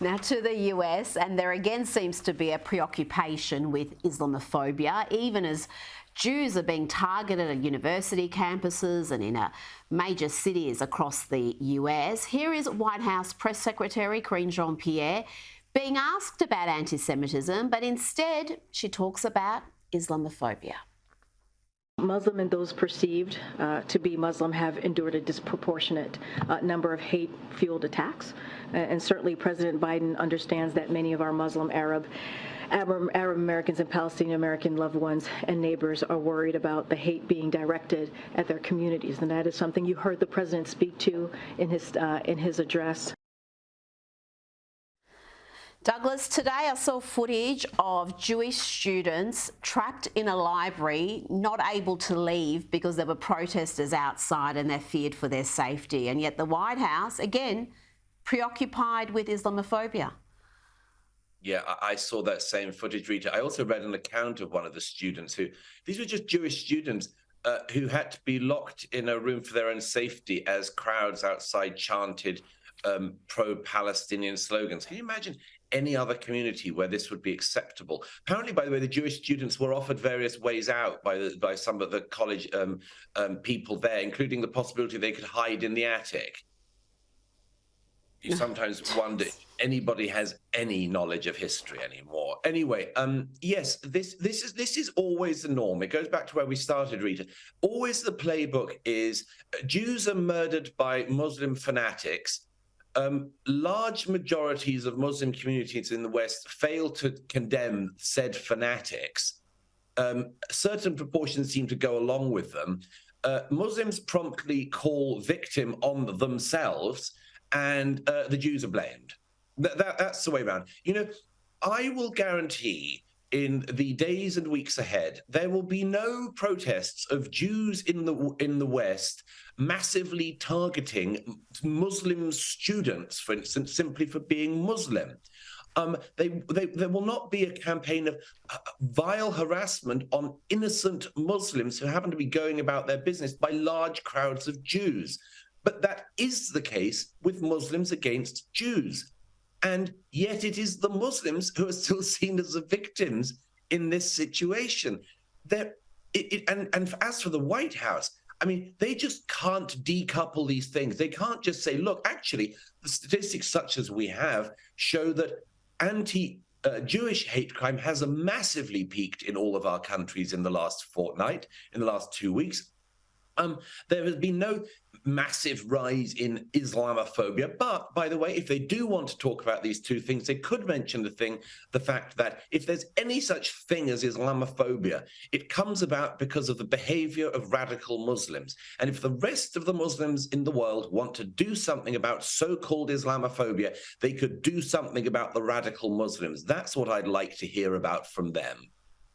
Now to the US, and there again seems to be a preoccupation with Islamophobia, even as Jews are being targeted at university campuses and in major cities across the US. Here is White House Press Secretary Karine Jean-Pierre being asked about anti-Semitism, but instead she talks about Islamophobia. Muslim and those perceived to be Muslim have endured a disproportionate number of hate-fueled attacks. And certainly President Biden understands that many of our Muslim, Arab Americans and Palestinian American loved ones and neighbors are worried about the hate being directed at their communities. And that is something you heard the president speak to in his address. Douglas, today I saw footage of Jewish students trapped in a library, not able to leave because there were protesters outside and they feared for their safety. And yet the White House, again, preoccupied with Islamophobia. Yeah, I saw that same footage, Rita. I also read an account of one of the students these were just Jewish students who had to be locked in a room for their own safety as crowds outside chanted pro-Palestinian slogans. Can you imagine any other community where this would be acceptable? Apparently, by the way, the Jewish students were offered various ways out by some of the college people there, including the possibility they could hide in the attic. You sometimes wonder if anybody has any knowledge of history anymore. Anyway, yes, this is always the norm. It goes back to where we started, Rita. Always the playbook is Jews are murdered by Muslim fanatics. Large majorities of Muslim communities in the West fail to condemn said fanatics. Certain proportions seem to go along with them. Muslims promptly call victim on themselves, and the Jews are blamed. That's the way around. You know, I will guarantee in the days and weeks ahead, there will be no protests of Jews in the West massively targeting Muslim students, for instance, simply for being Muslim. There will not be a campaign of vile harassment on innocent Muslims who happen to be going about their business by large crowds of Jews. But that is the case with Muslims against Jews. And yet it is the Muslims who are still seen as the victims in this situation. And as for the White House, I mean, they just can't decouple these things. They can't just say, look, actually, the statistics such as we have show that anti-Jewish hate crime has massively peaked in all of our countries in the last fortnight, in the last 2 weeks. There has been no massive rise in Islamophobia. But, by the way, if they do want to talk about these two things, they could mention the fact that if there's any such thing as Islamophobia, it comes about because of the behavior of radical Muslims. And if the rest of the Muslims in the world want to do something about so-called Islamophobia, they could do something about the radical Muslims. That's what I'd like to hear about from them.